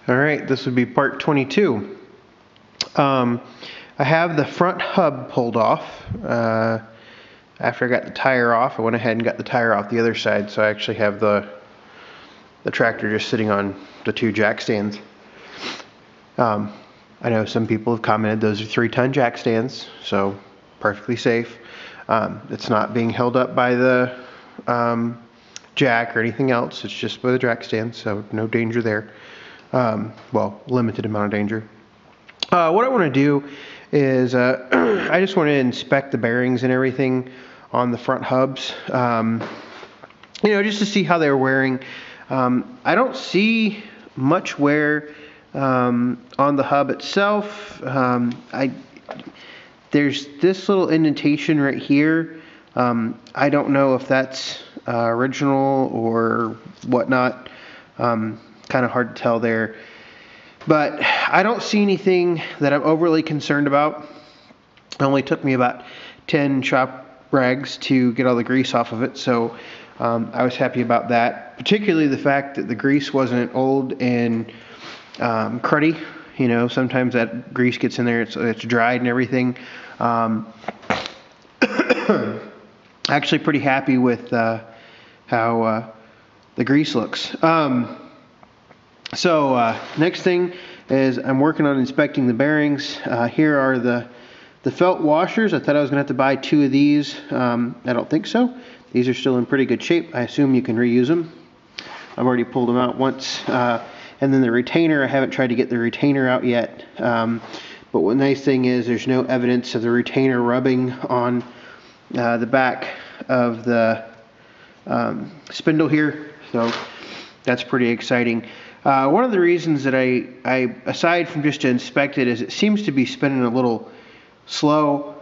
Alright, this would be part 22. I have the front hub pulled off. After I got the tire off, I went ahead and got the tire off the other side, so I actually have the tractor just sitting on the two jack stands. I know some people have commented those are 3-ton jack stands, so perfectly safe. It's not being held up by the jack or anything else. It's just by the jack stand, so no danger there. Well, limited amount of danger. What I want to do is I just want to inspect the bearings and everything on the front hubs, just to see how they're wearing. I don't see much wear on the hub itself. There's this little indentation right here. I don't know if that's original or whatnot. Kind of hard to tell there. But I don't see anything that I'm overly concerned about. It only took me about 10 shop rags to get all the grease off of it, so I was happy about that. Particularly the fact that the grease wasn't old and cruddy. You know, sometimes that grease gets in there, it's dried and everything. Actually pretty happy with how the grease looks. So next thing is I'm working on inspecting the bearings. Here are the felt washers. I thought I was going to have to buy 2 of these. I don't think so. These are still in pretty good shape. I assume you can reuse them. I've already pulled them out once. And then the retainer, I haven't tried to get the retainer out yet. But one nice thing is there's no evidence of the retainer rubbing on the back of the spindle here. So that's pretty exciting. One of the reasons that I aside from just to inspect it, is it seems to be spinning a little slow.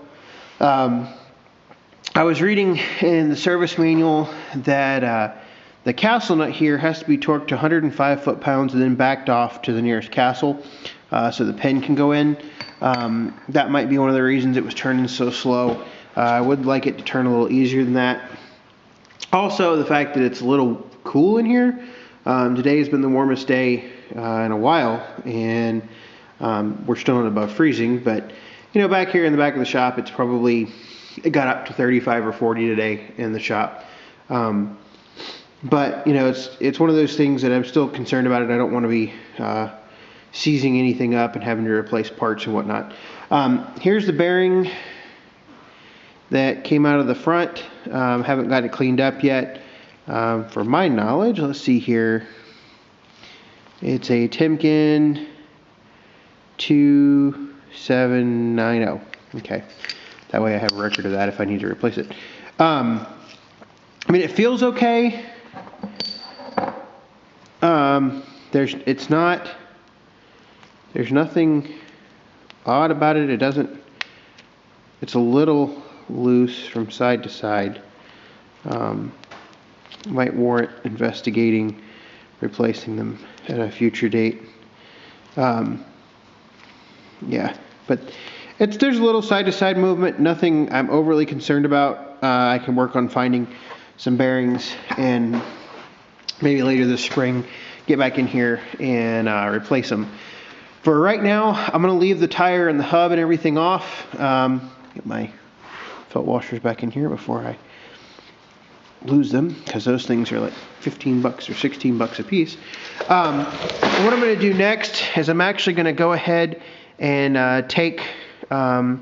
I was reading in the service manual that the castle nut here has to be torqued to 105 foot-pounds and then backed off to the nearest castle so the pin can go in. That might be one of the reasons it was turning so slow. I would like it to turn a little easier than that. Also, the fact that it's a little cool in here. Today has been the warmest day in a while, and we're still not above freezing, but back here in the back of the shop, it got up to 35 or 40 today in the shop. But it's one of those things that I'm still concerned about it. I don't want to be seizing anything up and having to replace parts and whatnot. Here's the bearing that came out of the front. Haven't got it cleaned up yet. For my knowledge, let's see here. It's a Timken 2790. Okay, that way I have a record of that if I need to replace it. It feels okay. There's nothing odd about it. It's a little loose from side to side. Might warrant investigating replacing them at a future date. Yeah, but there's a little side-to-side movement. Nothing I'm overly concerned about. I can work on finding some bearings and maybe later this spring get back in here and replace them. For right now, I'm going to leave the tire and the hub and everything off. Get my felt washers back in here before I lose them, because those things are like 15 bucks or 16 bucks a piece. What I'm going to do next is I'm actually going to go ahead and take I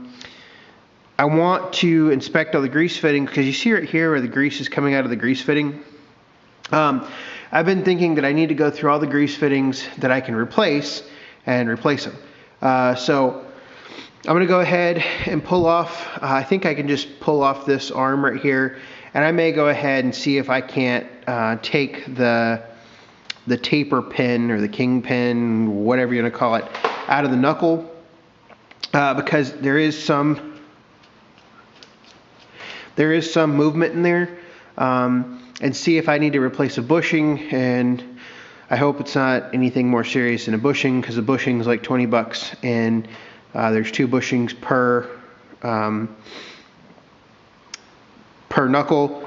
want to inspect all the grease fitting, because you see right here where the grease is coming out of the grease fitting. I've been thinking that I need to go through all the grease fittings that I can replace and replace them. So I'm going to go ahead and pull off, I think I can just pull off this arm right here, and I may go ahead and see if I can't take the taper pin or the king pin, whatever you want to call it, out of the knuckle, because there is some movement in there, and see if I need to replace a bushing. And I hope it's not anything more serious than a bushing, because a bushing is like 20 bucks, and there's 2 bushings per knuckle,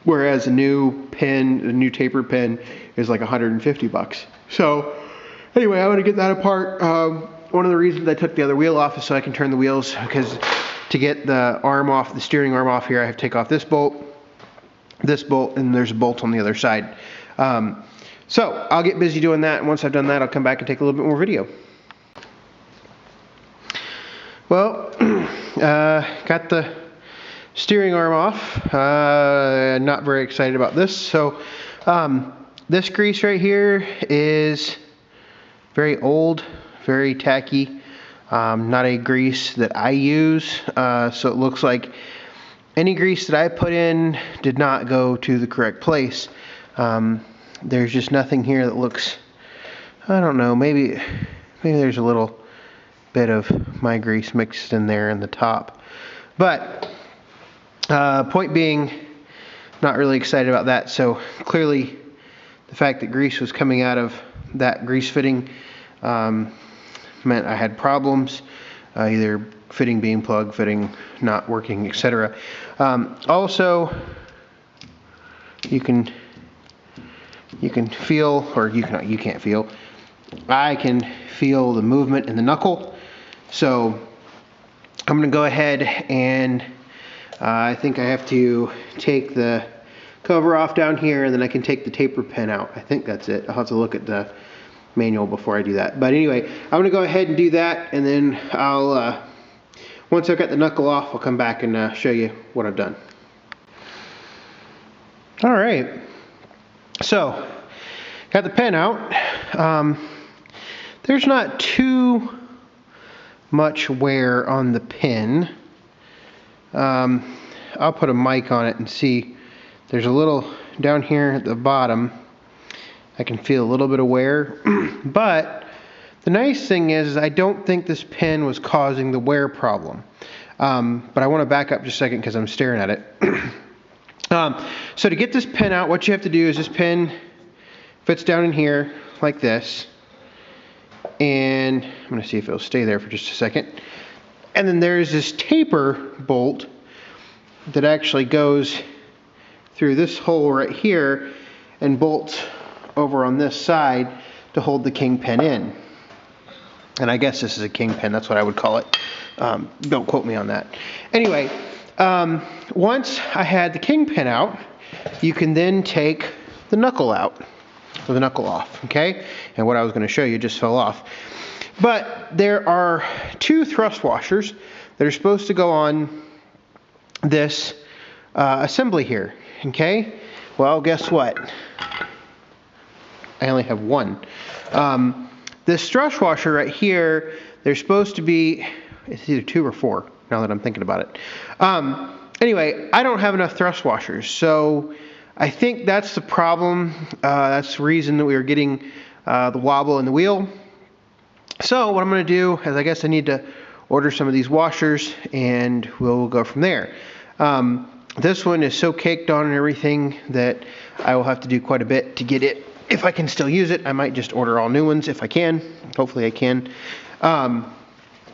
whereas a new taper pin is like 150 bucks. So Anyway, I want to get that apart. One of the reasons I took the other wheel off is so I can turn the wheels, because to get the arm off, the steering arm off here, I have to take off this bolt, and there's a bolt on the other side. So I'll get busy doing that, and once I've done that, I'll come back and take a little bit more video. Well, got the steering arm off. Not very excited about this. So this grease right here is very old, very tacky, not a grease that I use, so it looks like any grease that I put in did not go to the correct place. There's just nothing here that looks, I don't know, maybe there's a little bit of my grease mixed in there in the top. But point being, not really excited about that. So clearly the fact that grease was coming out of that grease fitting meant I had problems, either fitting being plugged, fitting not working, etc. Also, you can feel, or you can't feel, I can feel the movement in the knuckle. So I'm going to go ahead and I think I have to take the cover off down here, and then I can take the taper pin out. I think that's it. I'll have to look at the manual before I do that. But anyway, I'm going to go ahead and do that, and then I'll, once I've got the knuckle off, I'll come back and show you what I've done. All right. So, got the pin out. There's not too much wear on the pin. I'll put a mic on it and see. There's a little down here at the bottom. I can feel a little bit of wear. But the nice thing is I don't think this pin was causing the wear problem. But I want to back up just a second because I'm staring at it. So to get this pin out, what you have to do is this pin fits down in here like this. And I'm going to see if it'll stay there for just a second. And then there's this taper bolt that actually goes through this hole right here and bolts over on this side to hold the kingpin in. And I guess this is a kingpin, that's what I would call it. Don't quote me on that. Anyway, once I had the kingpin out, you can then take the knuckle out, or the knuckle off, okay? And what I was going to show you just fell off. But there are two thrust washers that are supposed to go on this assembly here, okay? Well, guess what? I only have one. This thrust washer right here, they're supposed to be, it's either 2 or 4, now that I'm thinking about it. Anyway, I don't have enough thrust washers, so I think that's the problem. That's the reason that we were getting the wobble in the wheel. So what I'm going to do is I guess I need to order some of these washers, and we'll go from there. This one is so caked on and everything that I will have to do quite a bit to get it. If I can still use it, I might just order all new ones if I can. Hopefully I can.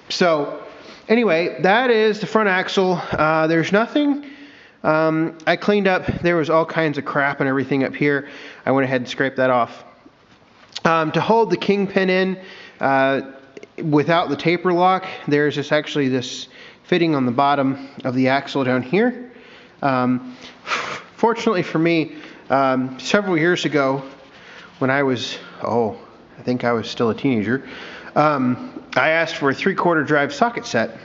So anyway, that is the front axle. There's nothing. I cleaned up. There was all kinds of crap and everything up here. I went ahead and scraped that off. To hold the kingpin in, without the taper lock, there's just actually this fitting on the bottom of the axle down here. Fortunately for me, several years ago, when I was, I think I was still a teenager, I asked for a 3/4 drive socket set.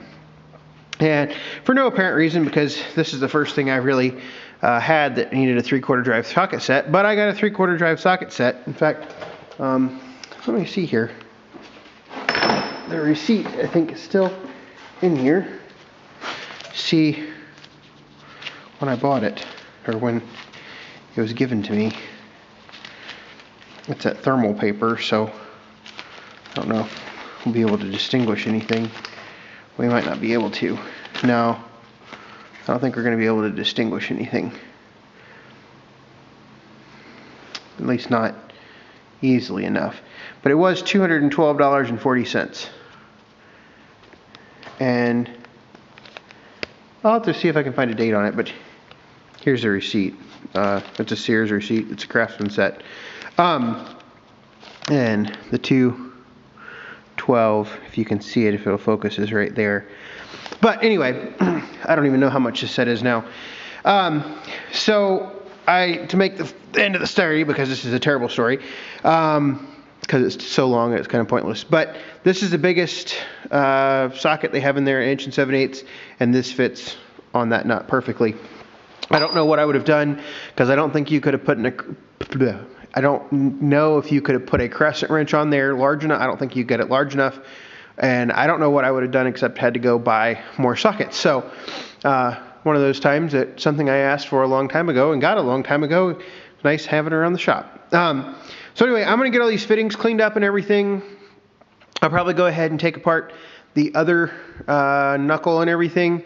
And for no apparent reason, because this is the first thing I really had that needed a 3/4 drive socket set. But I got a 3/4 drive socket set. In fact, let me see here. The receipt, I think, is still in here. See when I bought it, or when it was given to me. It's that thermal paper, so I don't know if we'll be able to distinguish anything. We might not be able to. No, I don't think we're going to be able to distinguish anything. At least not easily enough. But it was $212.40. And I'll have to see if I can find a date on it, but here's the receipt. It's a Sears receipt. It's a Craftsman set. And the 212, if you can see it, if it'll focus, is right there. But anyway, I don't even know how much this set is now. So to make the end of the story, because this is a terrible story, because it's so long it's kind of pointless, but this is the biggest socket they have in there, 1 7/8, and this fits on that nut perfectly. I don't know what I would have done, because I don't think you could have put I don't know if you could have put a crescent wrench on there large enough. I don't think you get it large enough, and I don't know what I would have done except had to go buy more sockets. So one of those times that something I asked for a long time ago and got a long time ago. Nice having it around the shop. So anyway, I'm going to get all these fittings cleaned up and everything. I'll probably go ahead and take apart the other knuckle and everything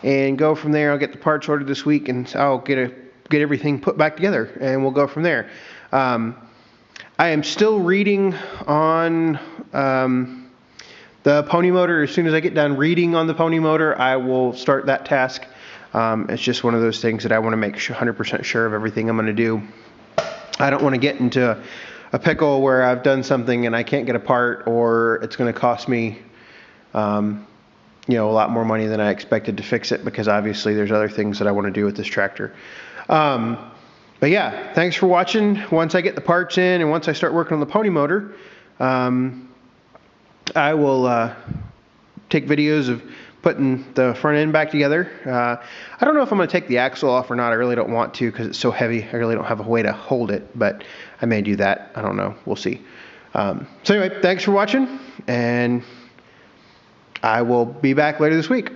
and go from there. I'll get the parts ordered this week, and I'll get everything put back together, and we'll go from there. I am still reading on the pony motor. As soon as I get done reading on the pony motor, I will start that task. It's just one of those things that I want to make 100% sure of everything I'm going to do. I don't want to get into a pickle where I've done something and I can't get a part, or it's going to cost me, a lot more money than I expected to fix it, because obviously there's other things that I want to do with this tractor. But yeah, thanks for watching. Once I get the parts in and once I start working on the pony motor, I will take videos of putting the front end back together. I don't know if I'm going to take the axle off or not. I really don't want to, because it's so heavy. I really don't have a way to hold it, but I may do that. I don't know. We'll see. So anyway, thanks for watching, and I will be back later this week.